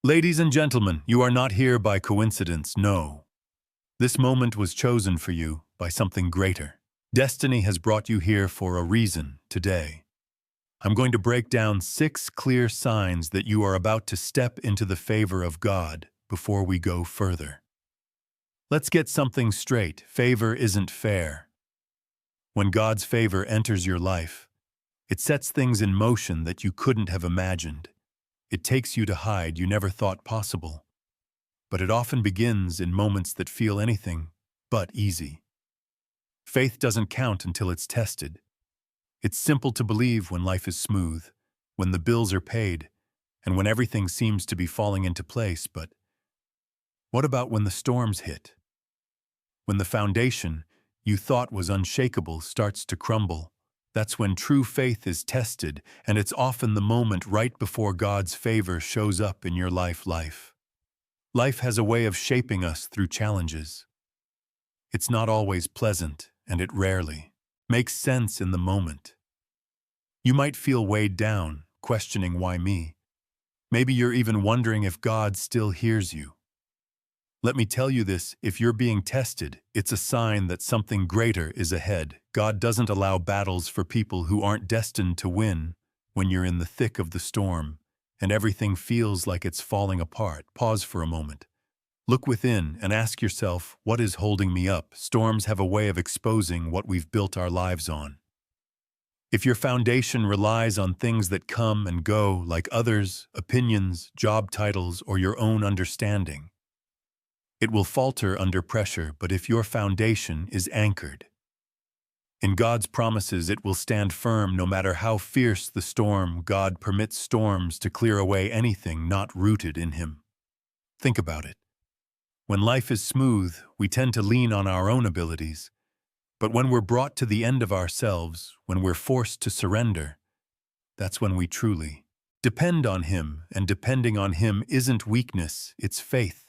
Ladies and gentlemen, you are not here by coincidence, no. This moment was chosen for you by something greater. Destiny has brought you here for a reason today. I'm going to break down 6 clear signs that you are about to step into the favor of God before we go further. Let's get something straight. Favor isn't fair. When God's favor enters your life, it sets things in motion that you couldn't have imagined. It takes you to heights you never thought possible. But it often begins in moments that feel anything but easy. Faith doesn't count until it's tested. It's simple to believe when life is smooth, when the bills are paid, and when everything seems to be falling into place, but what about when the storms hit? When the foundation you thought was unshakable starts to crumble? That's when true faith is tested, and it's often the moment right before God's favor shows up in your life. Life has a way of shaping us through challenges. It's not always pleasant, and it rarely makes sense in the moment. You might feel weighed down, questioning why me. Maybe you're even wondering if God still hears you. Let me tell you this, if you're being tested, it's a sign that something greater is ahead. God doesn't allow battles for people who aren't destined to win. When you're in the thick of the storm, and everything feels like it's falling apart, pause for a moment. Look within and ask yourself, what is holding me up? Storms have a way of exposing what we've built our lives on. If your foundation relies on things that come and go, like others, opinions, job titles, or your own understanding, it will falter under pressure. But if your foundation is anchored in God's promises, it will stand firm no matter how fierce the storm. God permits storms to clear away anything not rooted in Him. Think about it. When life is smooth, we tend to lean on our own abilities. But when we're brought to the end of ourselves, when we're forced to surrender, that's when we truly depend on Him. And depending on Him isn't weakness, it's faith.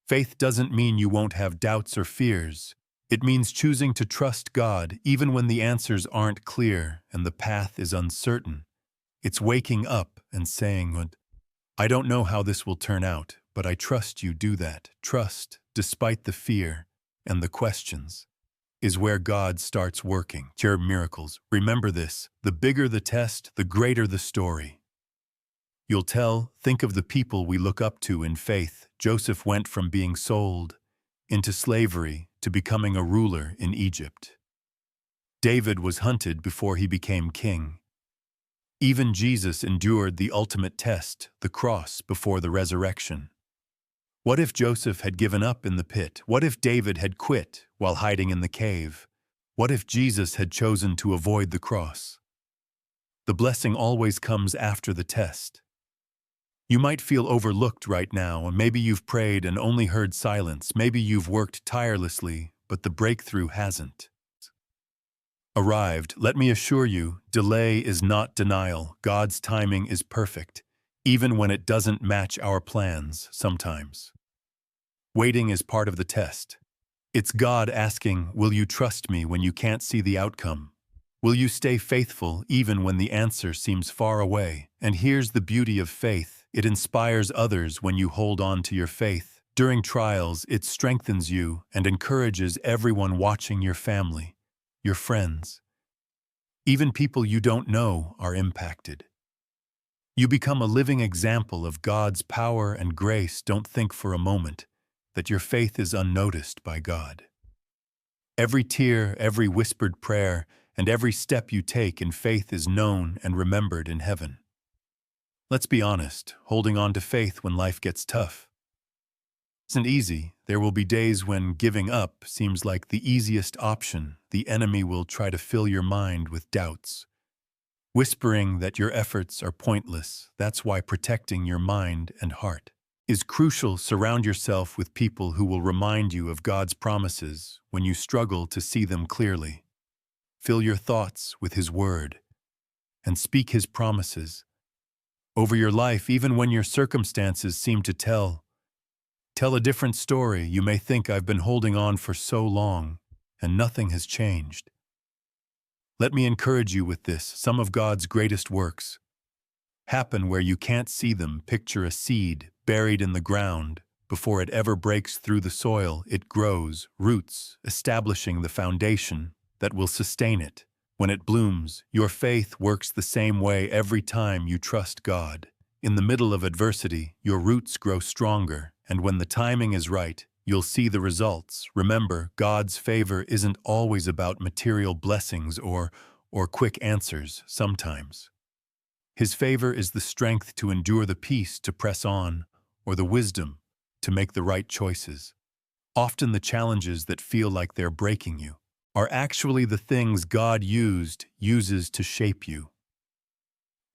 Faith doesn't mean you won't have doubts or fears. It means choosing to trust God even when the answers aren't clear and the path is uncertain. It's waking up and saying, I don't know how this will turn out, but I trust you. Do that. Trust, despite the fear and the questions, is where God starts working. Your miracles. Remember this, the bigger the test, the greater the story. You'll tell, think of the people we look up to in faith. Joseph went from being sold into slavery to becoming a ruler in Egypt. David was hunted before he became king. Even Jesus endured the ultimate test, the cross, before the resurrection. What if Joseph had given up in the pit? What if David had quit while hiding in the cave? What if Jesus had chosen to avoid the cross? The blessing always comes after the test. You might feel overlooked right now, and maybe you've prayed and only heard silence. Maybe you've worked tirelessly, but the breakthrough hasn't arrived. Let me assure you, delay is not denial. God's timing is perfect, even when it doesn't match our plans sometimes. Waiting is part of the test. It's God asking, will you trust me when you can't see the outcome? Will you stay faithful even when the answer seems far away? And here's the beauty of faith. It inspires others when you hold on to your faith. During trials, it strengthens you and encourages everyone watching. Your family, your friends, even people you don't know are impacted. You become a living example of God's power and grace. Don't think for a moment that your faith is unnoticed by God. Every tear, every whispered prayer, and every step you take in faith is known and remembered in heaven. Let's be honest, holding on to faith when life gets tough isn't easy. There will be days when giving up seems like the easiest option. The enemy will try to fill your mind with doubts, whispering that your efforts are pointless. That's why protecting your mind and heart is crucial. Surround yourself with people who will remind you of God's promises when you struggle to see them clearly. Fill your thoughts with His word and speak His promises over your life, even when your circumstances seem to tell a different story. You may think, I've been holding on for so long, and nothing has changed. Let me encourage you with this. Some of God's greatest works happen where you can't see them. Picture a seed buried in the ground. Before it ever breaks through the soil, it grows roots, establishing the foundation that will sustain it. When it blooms, your faith works the same way every time you trust God. In the middle of adversity, your roots grow stronger, and when the timing is right, you'll see the results. Remember, God's favor isn't always about material blessings or quick answers sometimes. His favor is the strength to endure, the peace to press on, or the wisdom to make the right choices. Often the challenges that feel like they're breaking you are actually the things God uses to shape you.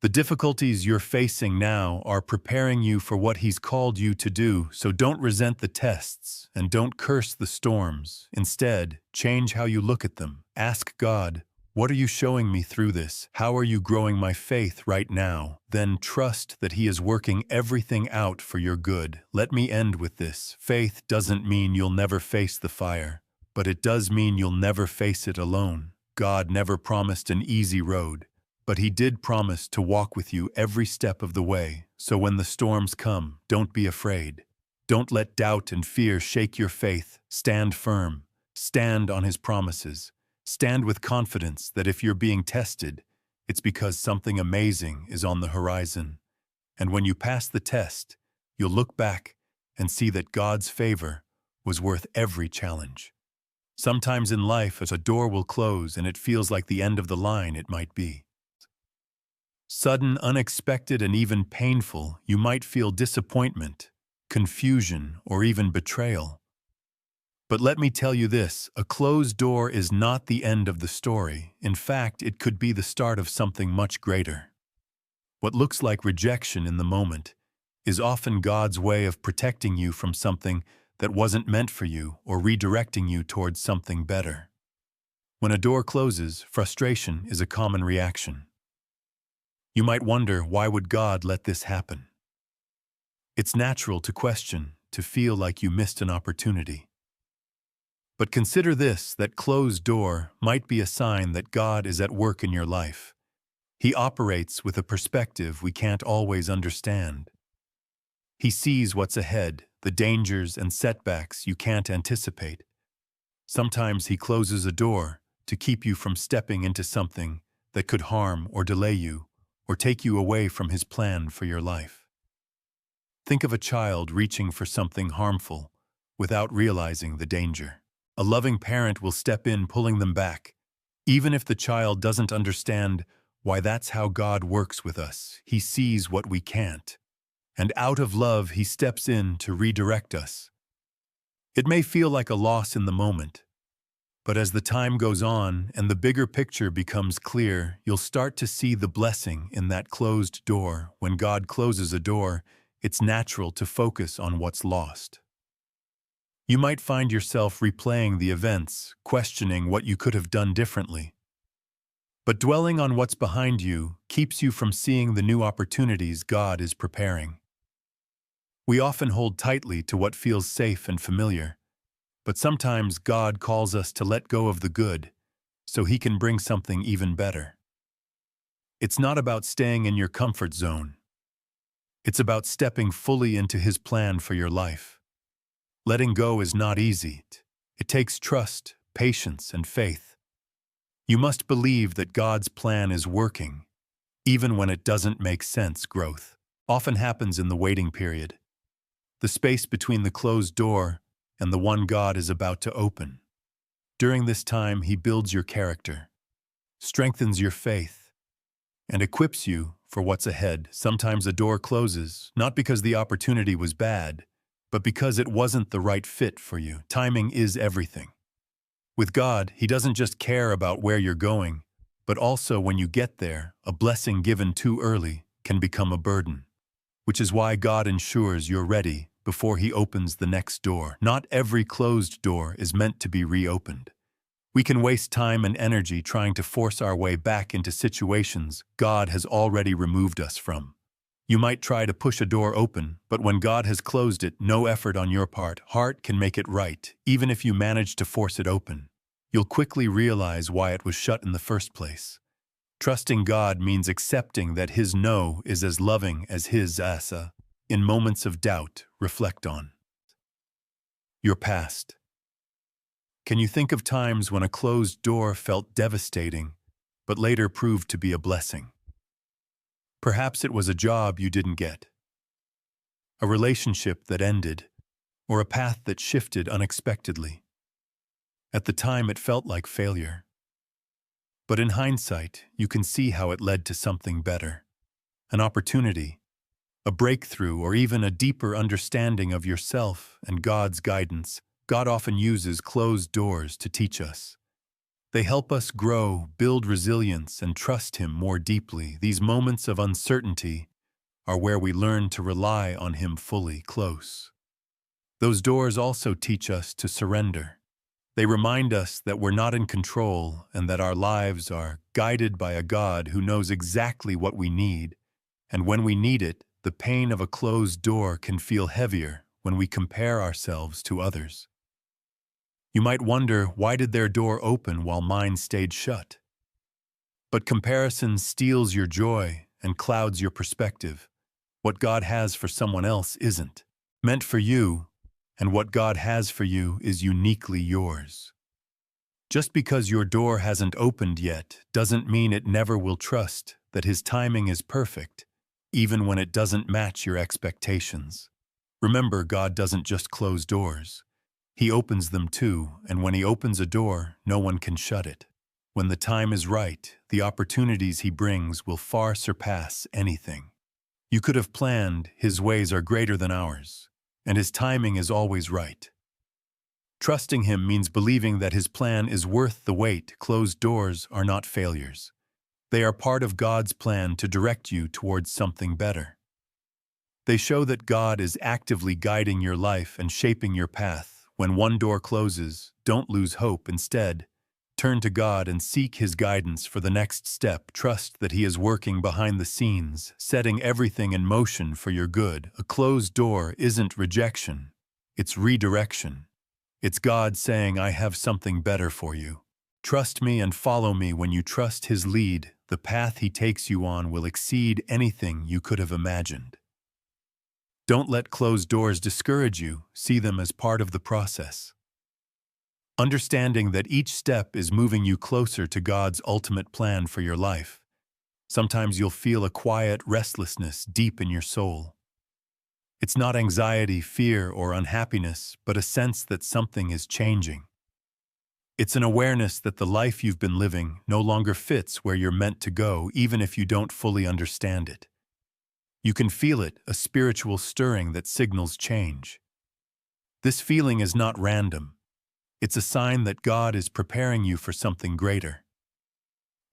The difficulties you're facing now are preparing you for what He's called you to do, so don't resent the tests and don't curse the storms. Instead, change how you look at them. Ask God, what are you showing me through this? How are you growing my faith right now? Then trust that He is working everything out for your good. Let me end with this. Faith doesn't mean you'll never face the fire, but it does mean you'll never face it alone. God never promised an easy road, but He did promise to walk with you every step of the way. So when the storms come, don't be afraid. Don't let doubt and fear shake your faith. Stand firm. Stand on His promises. Stand with confidence that if you're being tested, it's because something amazing is on the horizon. And when you pass the test, you'll look back and see that God's favor was worth every challenge. Sometimes in life, as a door will close and it feels like the end of the line, it might be sudden, unexpected, and even painful. You might feel disappointment, confusion, or even betrayal. But let me tell you this, a closed door is not the end of the story. In fact, it could be the start of something much greater. What looks like rejection in the moment is often God's way of protecting you from something that wasn't meant for you or redirecting you towards something better. When a door closes, frustration is a common reaction. You might wonder, why would God let this happen? It's natural to question, to feel like you missed an opportunity. But consider this, that closed door might be a sign that God is at work in your life. He operates with a perspective we can't always understand. He sees what's ahead, the dangers and setbacks you can't anticipate. Sometimes He closes a door to keep you from stepping into something that could harm or delay you, or take you away from His plan for your life. Think of a child reaching for something harmful without realizing the danger. A loving parent will step in, pulling them back, even if the child doesn't understand why. That's how God works with us. He sees what we can't, and out of love, He steps in to redirect us. It may feel like a loss in the moment, but as the time goes on and the bigger picture becomes clear, you'll start to see the blessing in that closed door. When God closes a door, it's natural to focus on what's lost. You might find yourself replaying the events, questioning what you could have done differently. But dwelling on what's behind you keeps you from seeing the new opportunities God is preparing. We often hold tightly to what feels safe and familiar, but sometimes God calls us to let go of the good so He can bring something even better. It's not about staying in your comfort zone. It's about stepping fully into His plan for your life. Letting go is not easy. It takes trust, patience, and faith. You must believe that God's plan is working, even when it doesn't make sense. Growth often happens in the waiting period, the space between the closed door and the one God is about to open. During this time, He builds your character, strengthens your faith, and equips you for what's ahead. Sometimes a door closes, not because the opportunity was bad, but because it wasn't the right fit for you. Timing is everything. With God, He doesn't just care about where you're going, but also when you get there, a blessing given too early can become a burden, which is why God ensures you're ready before He opens the next door. Not every closed door is meant to be reopened. We can waste time and energy trying to force our way back into situations God has already removed us from. You might try to push a door open, but when God has closed it, no effort on your heart can make it right. Even if you manage to force it open, you'll quickly realize why it was shut in the first place. Trusting God means accepting that His no is as loving as His asa. In moments of doubt, reflect on your past. Can you think of times when a closed door felt devastating, but later proved to be a blessing? Perhaps it was a job you didn't get, a relationship that ended, or a path that shifted unexpectedly. At the time, it felt like failure. But in hindsight, you can see how it led to something better, an opportunity, a breakthrough, or even a deeper understanding of yourself and God's guidance. God often uses closed doors to teach us. They help us grow, build resilience, and trust Him more deeply. These moments of uncertainty are where we learn to rely on Him fully close. Those doors also teach us to surrender. They remind us that we're not in control and that our lives are guided by a God who knows exactly what we need. And when we need it, the pain of a closed door can feel heavier when we compare ourselves to others. You might wonder, why did their door open while mine stayed shut? But comparison steals your joy and clouds your perspective. What God has for someone else isn't meant for you, and what God has for you is uniquely yours. Just because your door hasn't opened yet doesn't mean it never will. Trust that His timing is perfect, even when it doesn't match your expectations. Remember, God doesn't just close doors. He opens them too, and when He opens a door, no one can shut it. When the time is right, the opportunities He brings will far surpass anything you could have planned. His ways are greater than ours, and His timing is always right. Trusting Him means believing that His plan is worth the wait. Closed doors are not failures. They are part of God's plan to direct you towards something better. They show that God is actively guiding your life and shaping your path. When one door closes, don't lose hope. Instead, turn to God and seek His guidance for the next step. Trust that He is working behind the scenes, setting everything in motion for your good. A closed door isn't rejection, it's redirection. It's God saying, I have something better for you. Trust me and follow me. When you trust His lead, the path He takes you on will exceed anything you could have imagined. Don't let closed doors discourage you. See them as part of the process. Understanding that each step is moving you closer to God's ultimate plan for your life. Sometimes you'll feel a quiet restlessness deep in your soul. It's not anxiety, fear, or unhappiness, but a sense that something is changing. It's an awareness that the life you've been living no longer fits where you're meant to go, even if you don't fully understand it. You can feel it, a spiritual stirring that signals change. This feeling is not random. It's a sign that God is preparing you for something greater.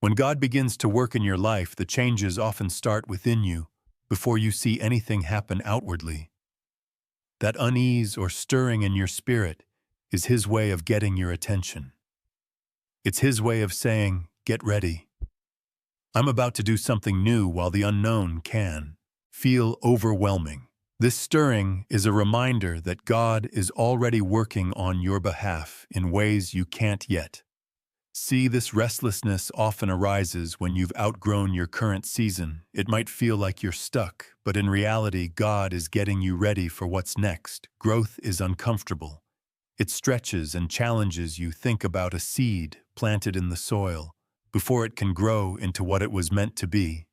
When God begins to work in your life, the changes often start within you before you see anything happen outwardly. That unease or stirring in your spirit is His way of getting your attention. It's His way of saying, get ready. I'm about to do something new. While the unknown can feel overwhelming, this stirring is a reminder that God is already working on your behalf in ways you can't yet see. This restlessness often arises when you've outgrown your current season. It might feel like you're stuck, but in reality, God is getting you ready for what's next. Growth is uncomfortable. It stretches and challenges you. Think about a seed planted in the soil. Before it can grow into what it was meant to be,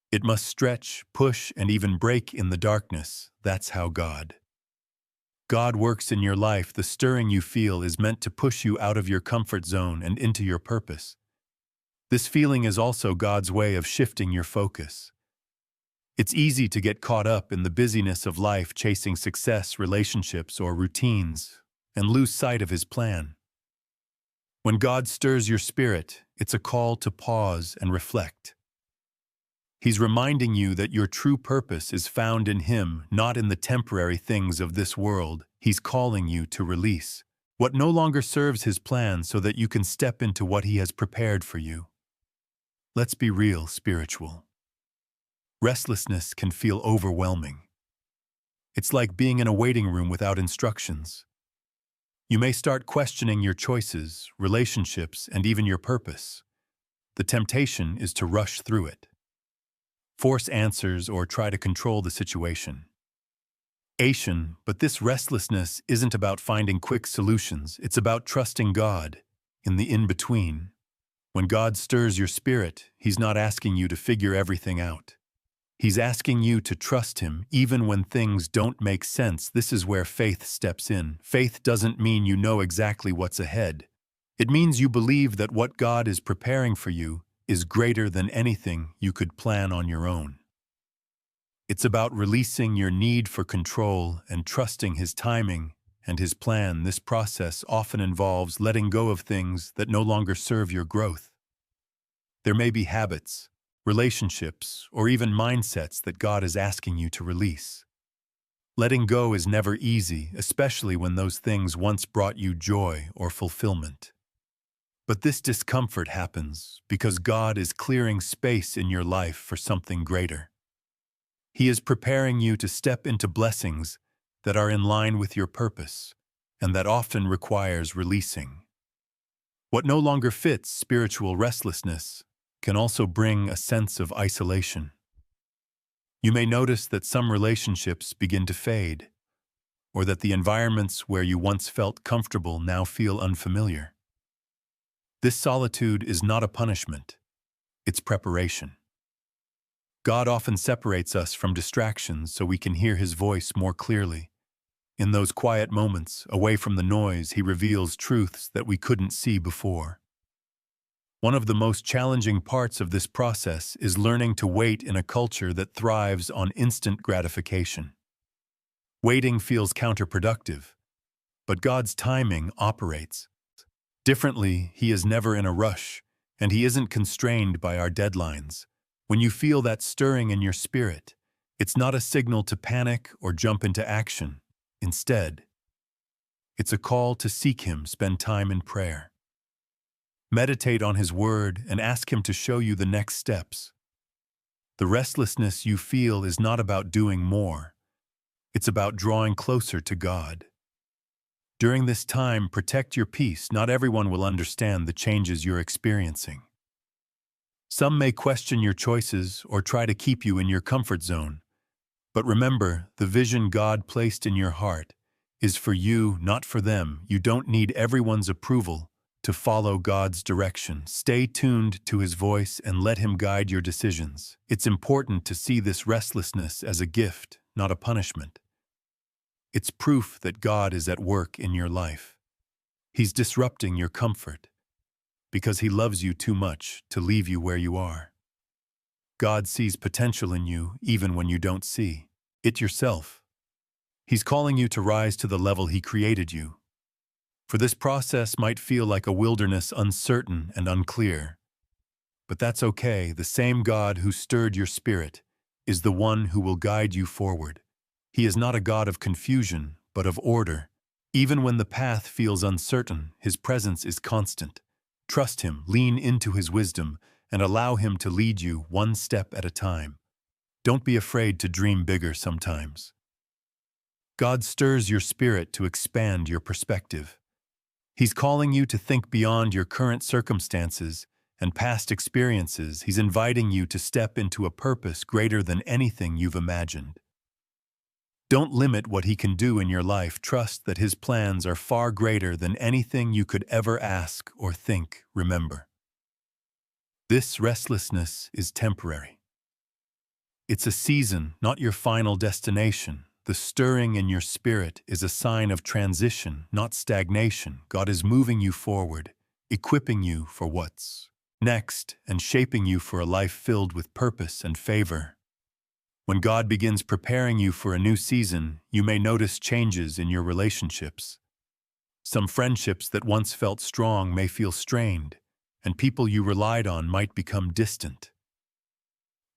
it must stretch, push, and even break in the darkness. That's how God works in your life. The stirring you feel is meant to push you out of your comfort zone and into your purpose. This feeling is also God's way of shifting your focus. It's easy to get caught up in the busyness of life, chasing success, relationships, or routines, and lose sight of His plan. When God stirs your spirit, it's a call to pause and reflect. He's reminding you that your true purpose is found in Him, not in the temporary things of this world. He's calling you to release what no longer serves His plan so that you can step into what He has prepared for you. Let's be real, spiritual restlessness can feel overwhelming. It's like being in a waiting room without instructions. You may start questioning your choices, relationships, and even your purpose. The temptation is to rush through it, force answers, or try to control the situation. But this restlessness isn't about finding quick solutions, it's about trusting God in the in-between. When God stirs your spirit, He's not asking you to figure everything out. He's asking you to trust Him even when things don't make sense. This is where faith steps in. Faith doesn't mean you know exactly what's ahead. It means you believe that what God is preparing for you is greater than anything you could plan on your own. It's about releasing your need for control and trusting His timing and His plan. This process often involves letting go of things that no longer serve your growth. There may be habits, relationships, or even mindsets that God is asking you to release. Letting go is never easy, especially when those things once brought you joy or fulfillment. But this discomfort happens because God is clearing space in your life for something greater. He is preparing you to step into blessings that are in line with your purpose, and that often requires releasing. What no longer fits, spiritual restlessness, can also bring a sense of isolation. You may notice that some relationships begin to fade, or that the environments where you once felt comfortable now feel unfamiliar. This solitude is not a punishment, it's preparation. God often separates us from distractions so we can hear His voice more clearly. In those quiet moments, away from the noise, He reveals truths that we couldn't see before. One of the most challenging parts of this process is learning to wait in a culture that thrives on instant gratification. Waiting feels counterproductive, but God's timing operates differently. He is never in a rush, and He isn't constrained by our deadlines. When you feel that stirring in your spirit, it's not a signal to panic or jump into action. Instead, it's a call to seek Him, spend time in prayer. Meditate on His word and ask Him to show you the next steps. The restlessness you feel is not about doing more. It's about drawing closer to God. During this time, protect your peace. Not everyone will understand the changes you're experiencing. Some may question your choices or try to keep you in your comfort zone. But remember, the vision God placed in your heart is for you, not for them. You don't need everyone's approval to follow God's direction. Stay tuned to His voice and let Him guide your decisions. It's important to see this restlessness as a gift, not a punishment. It's proof that God is at work in your life. He's disrupting your comfort because He loves you too much to leave you where you are. God sees potential in you even when you don't see it yourself. He's calling you to rise to the level He created you. For this process might feel like a wilderness, uncertain and unclear. But that's okay. The same God who stirred your spirit is the one who will guide you forward. He is not a God of confusion, but of order. Even when the path feels uncertain, His presence is constant. Trust Him, lean into His wisdom, and allow Him to lead you one step at a time. Don't be afraid to dream bigger sometimes. God stirs your spirit to expand your perspective. He's calling you to think beyond your current circumstances and past experiences. He's inviting you to step into a purpose greater than anything you've imagined. Don't limit what He can do in your life. Trust that His plans are far greater than anything you could ever ask or think. Remember, this restlessness is temporary. It's a season, not your final destination. The stirring in your spirit is a sign of transition, not stagnation. God is moving you forward, equipping you for what's next, and shaping you for a life filled with purpose and favor. When God begins preparing you for a new season, you may notice changes in your relationships. Some friendships that once felt strong may feel strained, and people you relied on might become distant.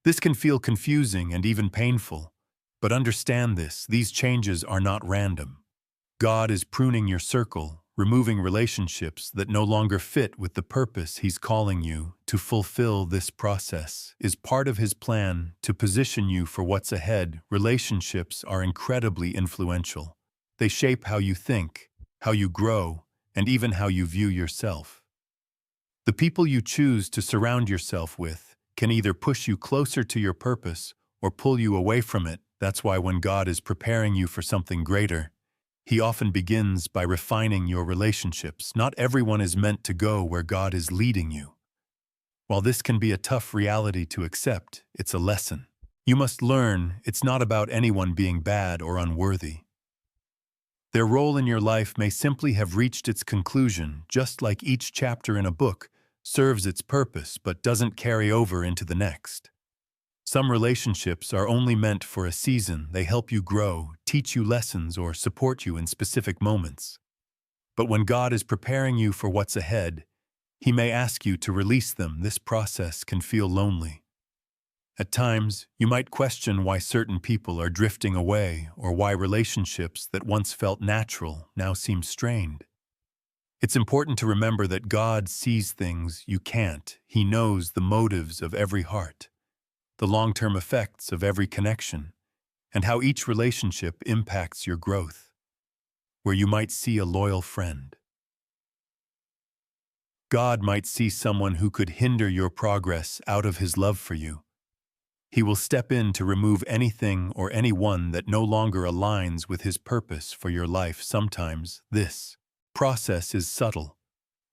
This can feel confusing and even painful, but understand this: these changes are not random. God is pruning your circle, removing relationships that no longer fit with the purpose He's calling you to fulfill. This process is part of His plan to position you for what's ahead. Relationships are incredibly influential. They shape how you think, how you grow, and even how you view yourself. The people you choose to surround yourself with can either push you closer to your purpose or pull you away from it. That's why when God is preparing you for something greater, He often begins by refining your relationships. Not everyone is meant to go where God is leading you. While this can be a tough reality to accept, it's a lesson. You must learn it's not about anyone being bad or unworthy. Their role in your life may simply have reached its conclusion, just like each chapter in a book serves its purpose but doesn't carry over into the next. Some relationships are only meant for a season. They help you grow, teach you lessons, or support you in specific moments. But when God is preparing you for what's ahead, He may ask you to release them. This process can feel lonely. At times, you might question why certain people are drifting away or why relationships that once felt natural now seem strained. It's important to remember that God sees things you can't. He knows the motives of every heart, the long-term effects of every connection, and how each relationship impacts your growth. Where you might see a loyal friend, God might see someone who could hinder your progress out of His love for you. He will step in to remove anything or anyone that no longer aligns with His purpose for your life. Sometimes this process is subtle,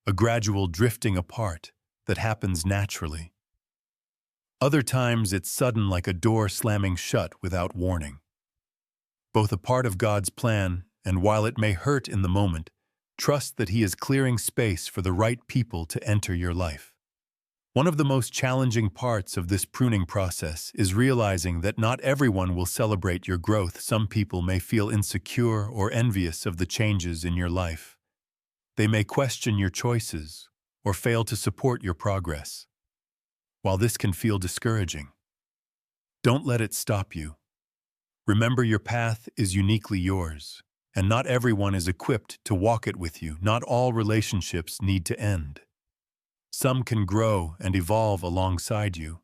a gradual drifting apart that happens naturally. Other times it's sudden, like a door slamming shut without warning. Both a part of God's plan, and while it may hurt in the moment, trust that He is clearing space for the right people to enter your life. One of the most challenging parts of this pruning process is realizing that not everyone will celebrate your growth. Some people may feel insecure or envious of the changes in your life. They may question your choices or fail to support your progress. While this can feel discouraging, don't let it stop you. Remember, your path is uniquely yours, and not everyone is equipped to walk it with you. Not all relationships need to end. Some can grow and evolve alongside you.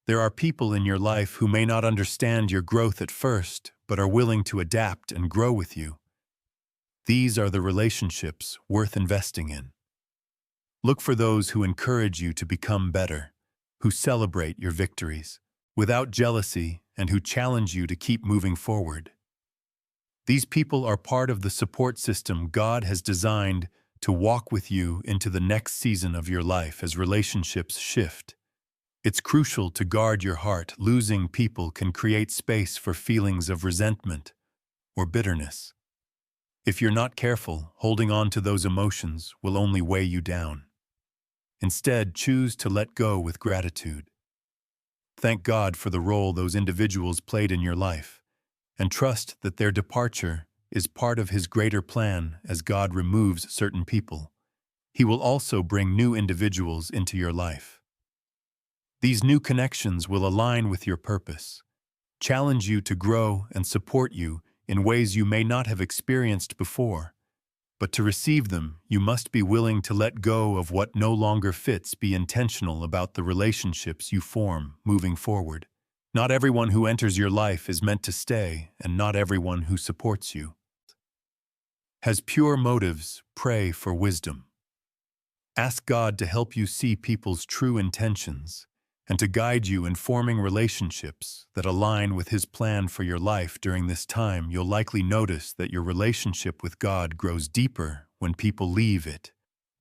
There are people in your life who may not understand your growth at first, but are willing to adapt and grow with you. These are the relationships worth investing in. Look for those who encourage you to become better, who celebrate your victories without jealousy, and who challenge you to keep moving forward. These people are part of the support system God has designed to walk with you into the next season of your life as relationships shift. It's crucial to guard your heart. Losing people can create space for feelings of resentment or bitterness. If you're not careful, holding on to those emotions will only weigh you down. Instead, choose to let go with gratitude. Thank God for the role those individuals played in your life, and trust that their departure is part of His greater plan. As God removes certain people, He will also bring new individuals into your life. These new connections will align with your purpose, challenge you to grow, and support you in ways you may not have experienced before. But to receive them, you must be willing to let go of what no longer fits. Be intentional about the relationships you form moving forward. Not everyone who enters your life is meant to stay, and not everyone who supports you has pure motives. Pray for wisdom. Ask God to help you see people's true intentions and to guide you in forming relationships that align with His plan for your life. During this time, you'll likely notice that your relationship with God grows deeper when people leave. It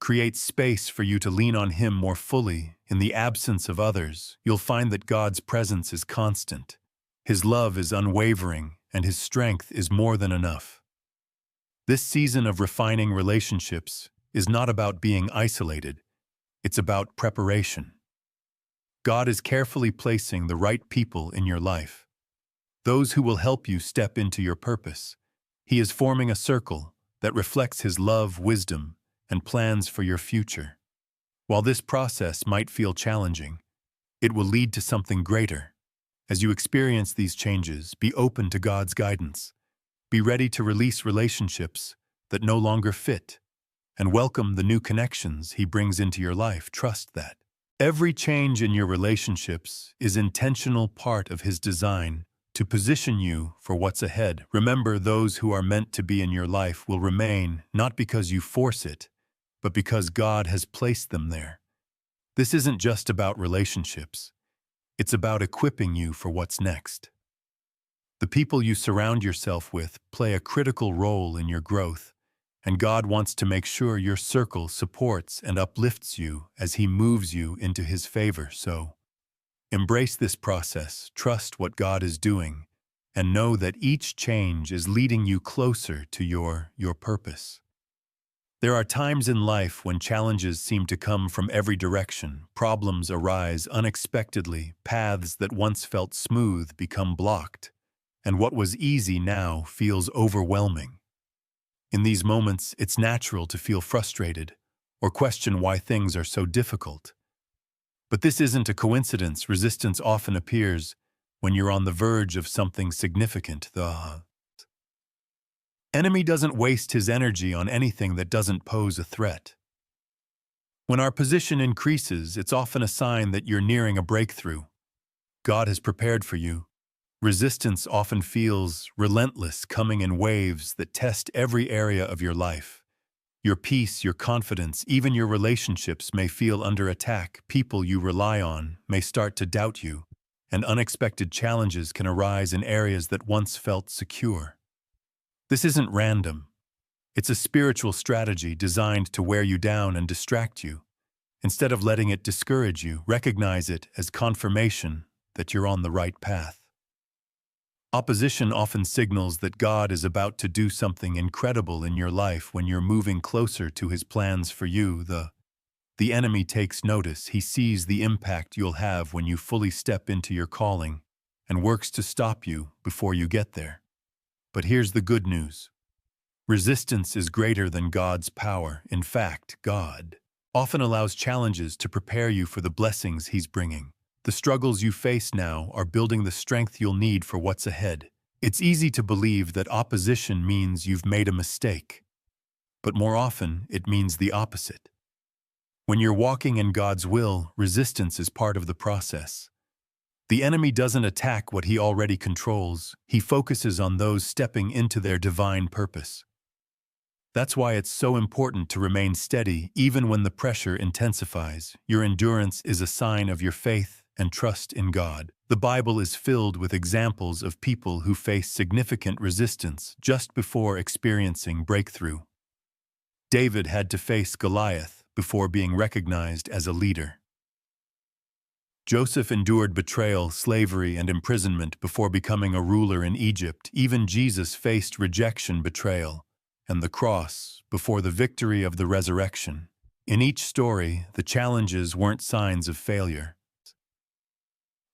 creates space for you to lean on Him more fully. In the absence of others, you'll find that God's presence is constant. His love is unwavering, and His strength is more than enough. This season of refining relationships is not about being isolated. It's about preparation. God is carefully placing the right people in your life, those who will help you step into your purpose. He is forming a circle that reflects His love, wisdom, and plans for your future. While this process might feel challenging, it will lead to something greater. As you experience these changes, be open to God's guidance. Be ready to release relationships that no longer fit, and welcome the new connections He brings into your life. Trust that every change in your relationships is an intentional part of His design to position you for what's ahead. Remember, those who are meant to be in your life will remain, not because you force it, but because God has placed them there. This isn't just about relationships. It's about equipping you for what's next. The people you surround yourself with play a critical role in your growth, and God wants to make sure your circle supports and uplifts you as He moves you into His favor. So, embrace this process, trust what God is doing, and know that each change is leading you closer to your purpose. There are times in life when challenges seem to come from every direction, problems arise unexpectedly, paths that once felt smooth become blocked, and what was easy now feels overwhelming. In these moments, it's natural to feel frustrated or question why things are so difficult. But this isn't a coincidence. Resistance often appears when you're on the verge of something significant. The enemy doesn't waste his energy on anything that doesn't pose a threat. When our position increases, it's often a sign that you're nearing a breakthrough. God has prepared for you. Resistance often feels relentless, coming in waves that test every area of your life. Your peace, your confidence, even your relationships may feel under attack. People you rely on may start to doubt you, and unexpected challenges can arise in areas that once felt secure. This isn't random. It's a spiritual strategy designed to wear you down and distract you. Instead of letting it discourage you, recognize it as confirmation that you're on the right path. Opposition often signals that God is about to do something incredible in your life. When you're moving closer to His plans for you, the enemy takes notice. He sees the impact you'll have when you fully step into your calling and works to stop you before you get there. But here's the good news. Resistance is greater than God's power. In fact, God often allows challenges to prepare you for the blessings He's bringing. The struggles you face now are building the strength you'll need for what's ahead. It's easy to believe that opposition means you've made a mistake, but more often it means the opposite. When you're walking in God's will, resistance is part of the process. The enemy doesn't attack what he already controls. He focuses on those stepping into their divine purpose. That's why it's so important to remain steady even when the pressure intensifies. Your endurance is a sign of your faith and trust in God. The Bible is filled with examples of people who faced significant resistance just before experiencing breakthrough. David had to face Goliath before being recognized as a leader. Joseph endured betrayal, slavery, and imprisonment before becoming a ruler in Egypt. Even Jesus faced rejection, betrayal, and the cross before the victory of the resurrection. In each story, the challenges weren't signs of failure.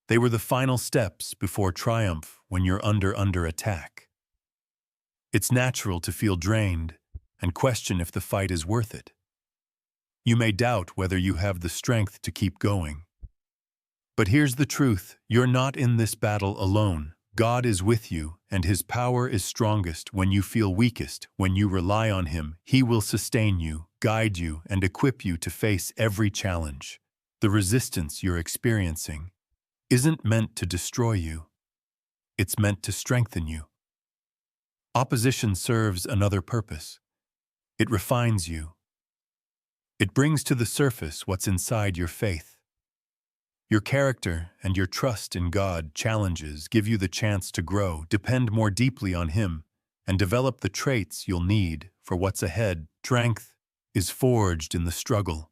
They were the final steps before triumph when you're under attack. It's natural to feel drained and question if the fight is worth it. You may doubt whether you have the strength to keep going. But here's the truth, you're not in this battle alone. God is with you, and His power is strongest when you feel weakest. When you rely on Him, He will sustain you, guide you, and equip you to face every challenge. The resistance you're experiencing isn't meant to destroy you. It's meant to strengthen you. Opposition serves another purpose. It refines you. It brings to the surface what's inside your faith. Your character and your trust in God. Challenges give you the chance to grow, depend more deeply on Him, and develop the traits you'll need for what's ahead. Strength is forged in the struggle,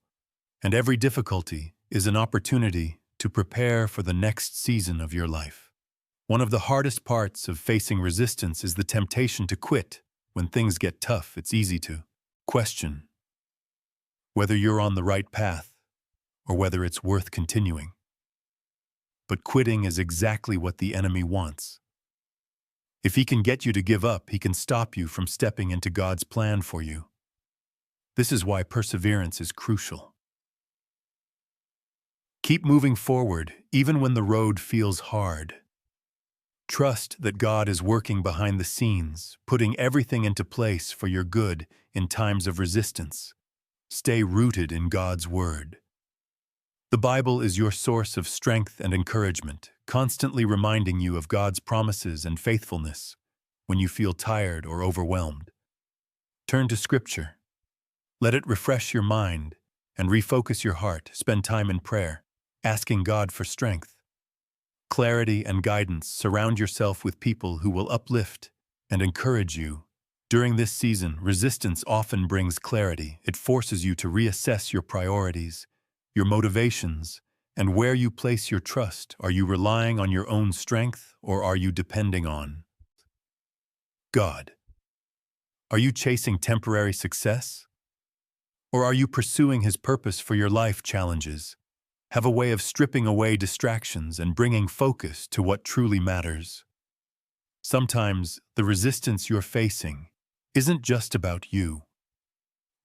and every difficulty is an opportunity to prepare for the next season of your life. One of the hardest parts of facing resistance is the temptation to quit. When things get tough, it's easy to question whether you're on the right path or whether it's worth continuing. But quitting is exactly what the enemy wants. If he can get you to give up, he can stop you from stepping into God's plan for you. This is why perseverance is crucial. Keep moving forward, even when the road feels hard. Trust that God is working behind the scenes, putting everything into place for your good in times of resistance. Stay rooted in God's Word. The Bible is your source of strength and encouragement, constantly reminding you of God's promises and faithfulness when you feel tired or overwhelmed. Turn to Scripture. Let it refresh your mind and refocus your heart. Spend time in prayer, asking God for strength. clarity, and guidance. Surround yourself with people who will uplift and encourage you. During this season, resistance often brings clarity. It forces you to reassess your priorities, your motivations, and where you place your trust. Are you relying on your own strength, or are you depending on God? Are you chasing temporary success, or are you pursuing His purpose for your life? Challenges have a way of stripping away distractions and bringing focus to what truly matters. Sometimes the resistance you're facing isn't just about you.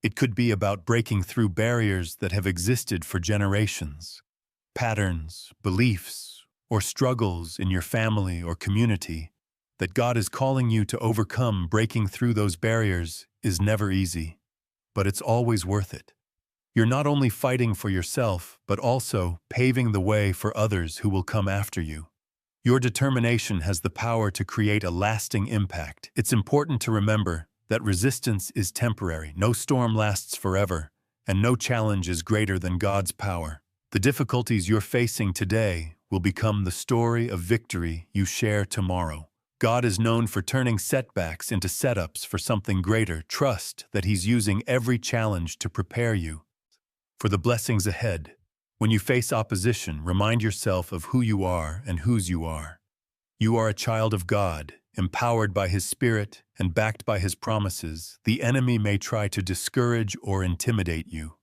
It could be about breaking through barriers that have existed for generations, patterns, beliefs, or struggles in your family or community that God is calling you to overcome. Breaking through those barriers is never easy, but it's always worth it. You're not only fighting for yourself, but also paving the way for others who will come after you. Your determination has the power to create a lasting impact. It's important to remember that resistance is temporary. No storm lasts forever, and no challenge is greater than God's power. The difficulties you're facing today will become the story of victory you share tomorrow. God is known for turning setbacks into setups for something greater. Trust that He's using every challenge to prepare you for the blessings ahead. When you face opposition, remind yourself of who you are and whose you are. You are a child of God, empowered by His Spirit and backed by His promises. The enemy may try to discourage or intimidate you,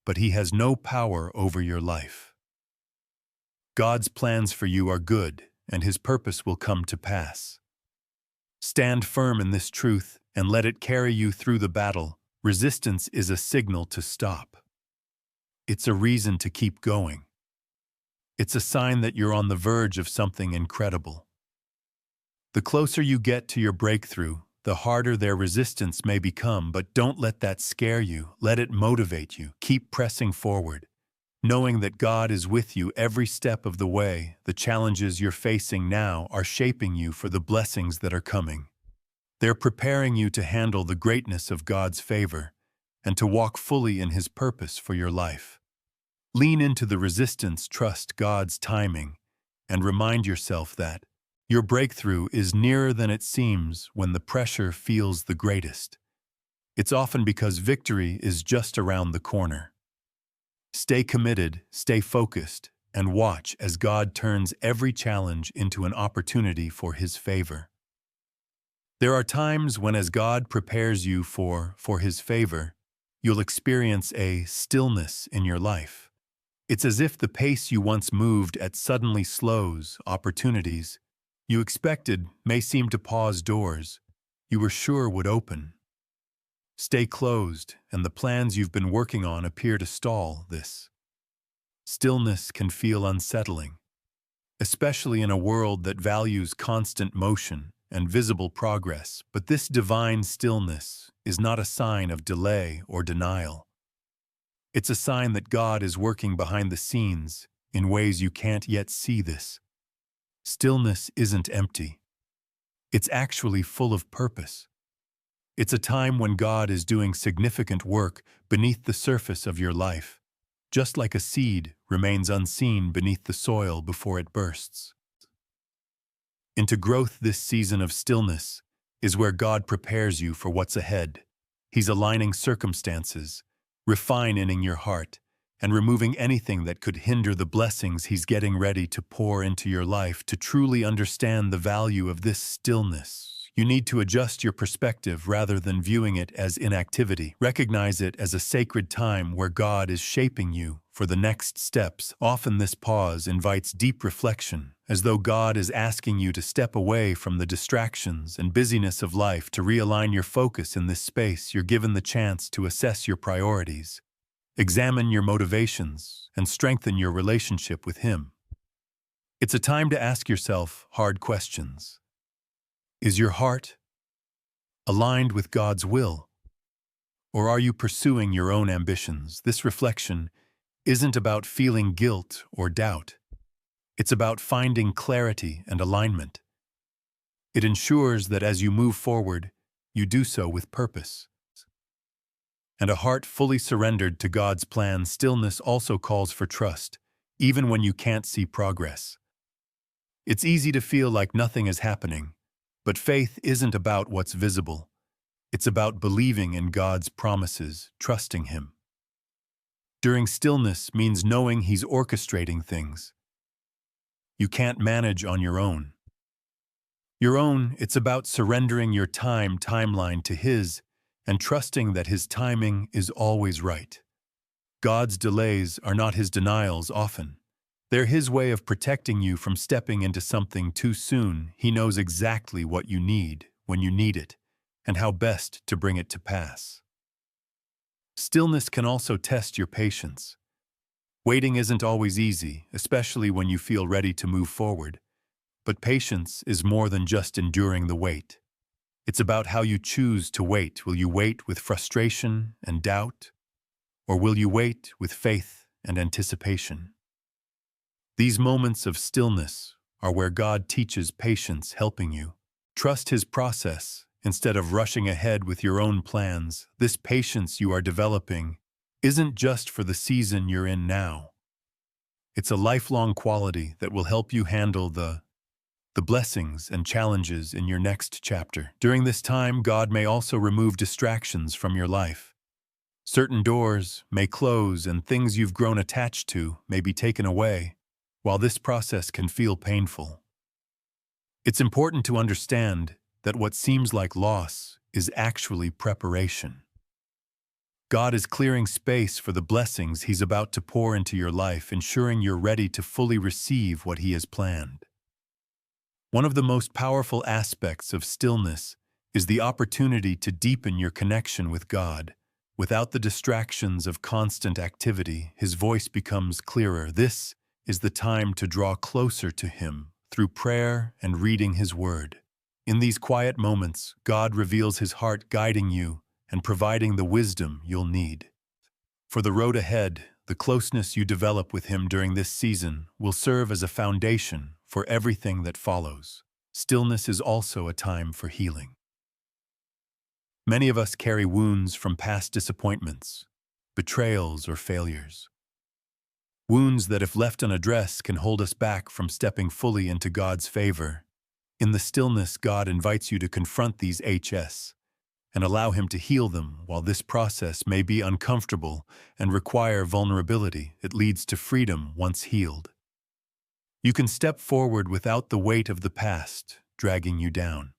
but he has no power over your life. God's plans for you are good, and His purpose will come to pass. Stand firm in this truth and let it carry you through the battle. Resistance is a signal to stop. It's a reason to keep going. It's a sign that you're on the verge of something incredible. The closer you get to your breakthrough, the harder their resistance may become, but don't let that scare you. Let it motivate you. Keep pressing forward, knowing that God is with you every step of the way. The challenges you're facing now are shaping you for the blessings that are coming. They're preparing you to handle the greatness of God's favor and to walk fully in His purpose for your life. Lean into the resistance, trust God's timing, and remind yourself that your breakthrough is nearer than it seems when the pressure feels the greatest. It's often because victory is just around the corner. Stay committed, stay focused, and watch as God turns every challenge into an opportunity for His favor. There are times when, as God prepares you for His favor, you'll experience a stillness in your life. It's as if the pace you once moved at suddenly slows. Opportunities you expected may seem to pause. Doors you were sure would open stay closed, and the plans you've been working on appear to stall. This stillness can feel unsettling, especially in a world that values constant motion and visible progress. But this divine stillness is not a sign of delay or denial. It's a sign that God is working behind the scenes in ways you can't yet see. This stillness isn't empty. It's actually full of purpose. It's a time when God is doing significant work beneath the surface of your life, just like a seed remains unseen beneath the soil before it bursts into growth. This season of stillness is where God prepares you for what's ahead. He's aligning circumstances, refining your heart, and removing anything that could hinder the blessings He's getting ready to pour into your life. To truly understand the value of this stillness, you need to adjust your perspective rather than viewing it as inactivity. Recognize it as a sacred time where God is shaping you for the next steps. Often this pause invites deep reflection, as though God is asking you to step away from the distractions and busyness of life to realign your focus. In this space, you're given the chance to assess your priorities, examine your motivations, and strengthen your relationship with Him. It's a time to ask yourself hard questions. Is your heart aligned with God's will, or are you pursuing your own ambitions? This reflection isn't about feeling guilt or doubt. It's about finding clarity and alignment. It ensures that as you move forward, you do so with purpose and a heart fully surrendered to God's plan. Stillness also calls for trust, even when you can't see progress. It's easy to feel like nothing is happening, but faith isn't about what's visible. It's about believing in God's promises, trusting Him. During stillness means knowing He's orchestrating things you can't manage on your own. It's about surrendering your timeline to His and trusting that His timing is always right. God's delays are not His denials often. They're His way of protecting you from stepping into something too soon. He knows exactly what you need when you need it, and how best to bring it to pass. Stillness can also test your patience. Waiting isn't always easy, especially when you feel ready to move forward. But patience is more than just enduring the wait. It's about how you choose to wait. Will you wait with frustration and doubt? Or will you wait with faith and anticipation? These moments of stillness are where God teaches patience, helping you trust His process instead of rushing ahead with your own plans. This patience you are developing isn't just for the season you're in now. It's a lifelong quality that will help you handle the blessings and challenges in your next chapter. During this time, God may also remove distractions from your life. Certain doors may close and things you've grown attached to may be taken away. While this process can feel painful, it's important to understand that what seems like loss is actually preparation. God is clearing space for the blessings He's about to pour into your life, ensuring you're ready to fully receive what He has planned. One of the most powerful aspects of stillness is the opportunity to deepen your connection with God. Without the distractions of constant activity, His voice becomes clearer. This is the time to draw closer to Him through prayer and reading His Word. In these quiet moments, God reveals His heart, guiding you and providing the wisdom you'll need. For the road ahead, the closeness you develop with Him during this season will serve as a foundation for everything that follows. Stillness is also a time for healing. Many of us carry wounds from past disappointments, betrayals, or failures. Wounds that, if left unaddressed, can hold us back from stepping fully into God's favor. In the stillness, God invites you to confront these HS and allow Him to heal them. While this process may be uncomfortable and require vulnerability, it leads to freedom once healed. You can step forward without the weight of the past dragging you down.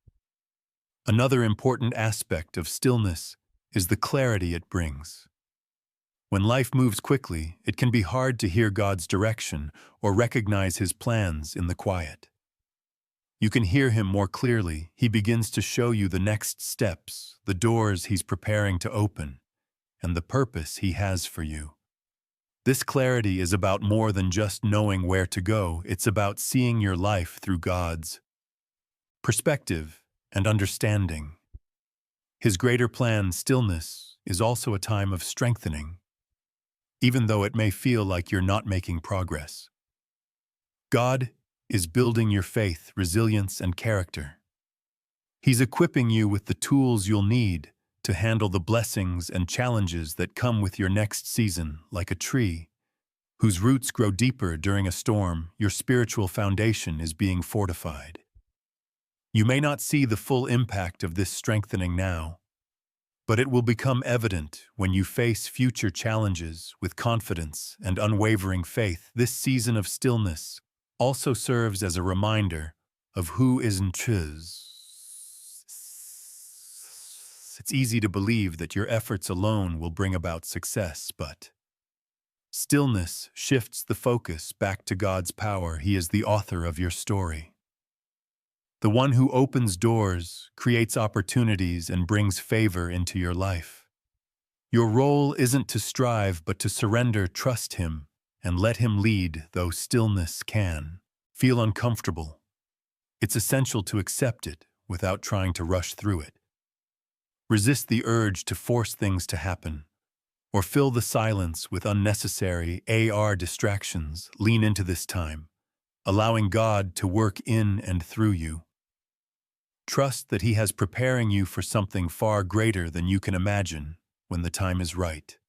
Another important aspect of stillness is the clarity it brings. When life moves quickly, it can be hard to hear God's direction or recognize His plans in the quiet. You can hear Him more clearly. He begins to show you the next steps, the doors He's preparing to open, and the purpose He has for you. This clarity is about more than just knowing where to go. It's about seeing your life through God's perspective and understanding. His greater plan, stillness, is also a time of strengthening, even though it may feel like you're not making progress. God is building your faith, resilience, and character. He's equipping you with the tools you'll need to handle the blessings and challenges that come with your next season. Like a tree whose roots grow deeper during a storm, your spiritual foundation is being fortified. You may not see the full impact of this strengthening now, but it will become evident when you face future challenges with confidence and unwavering faith. This season of stillness also serves as a reminder of who is entrusted. It's easy to believe that your efforts alone will bring about success, but stillness shifts the focus back to God's power. He is the author of your story. The one who opens doors, creates opportunities, and brings favor into your life. Your role isn't to strive, but to surrender, trust Him, and let Him lead. Though stillness can feel uncomfortable, it's essential to accept it without trying to rush through it. Resist the urge to force things to happen, or fill the silence with unnecessary distractions. Lean into this time, allowing God to work in and through you. Trust that He has preparing you for something far greater than you can imagine when the time is right.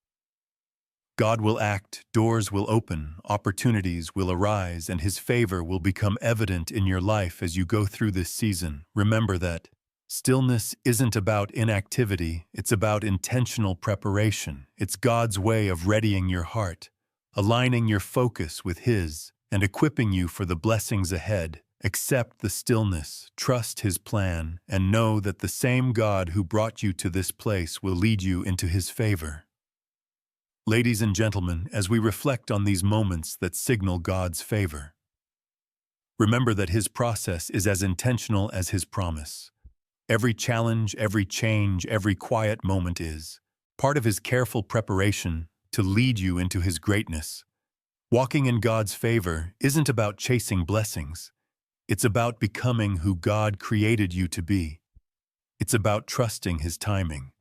God will act, doors will open, opportunities will arise, and His favor will become evident in your life as you go through this season. Remember that stillness isn't about inactivity, it's about intentional preparation. It's God's way of readying your heart, aligning your focus with His, and equipping you for the blessings ahead. Accept the stillness, trust His plan, and know that the same God who brought you to this place will lead you into His favor. Ladies and gentlemen, as we reflect on these moments that signal God's favor, remember that His process is as intentional as His promise. Every challenge, every change, every quiet moment is part of His careful preparation to lead you into His greatness. Walking in God's favor isn't about chasing blessings. It's about becoming who God created you to be. It's about trusting His timing,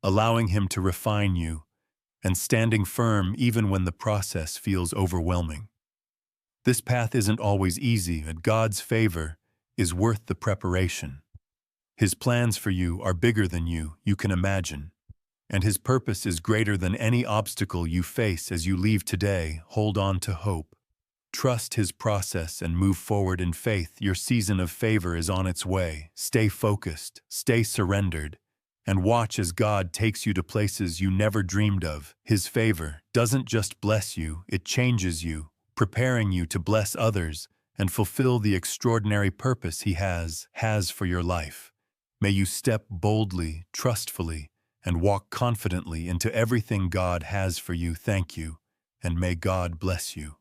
allowing Him to refine you, and standing firm even when the process feels overwhelming. This path isn't always easy, but God's favor is worth the preparation. His plans for you are bigger than you can imagine, and His purpose is greater than any obstacle you face as you leave today. Hold on to hope. Trust His process and move forward in faith. Your season of favor is on its way. Stay focused, stay surrendered, and watch as God takes you to places you never dreamed of. His favor doesn't just bless you, it changes you, preparing you to bless others and fulfill the extraordinary purpose He has for your life. May you step boldly, trustfully, and walk confidently into everything God has for you. Thank you, and may God bless you.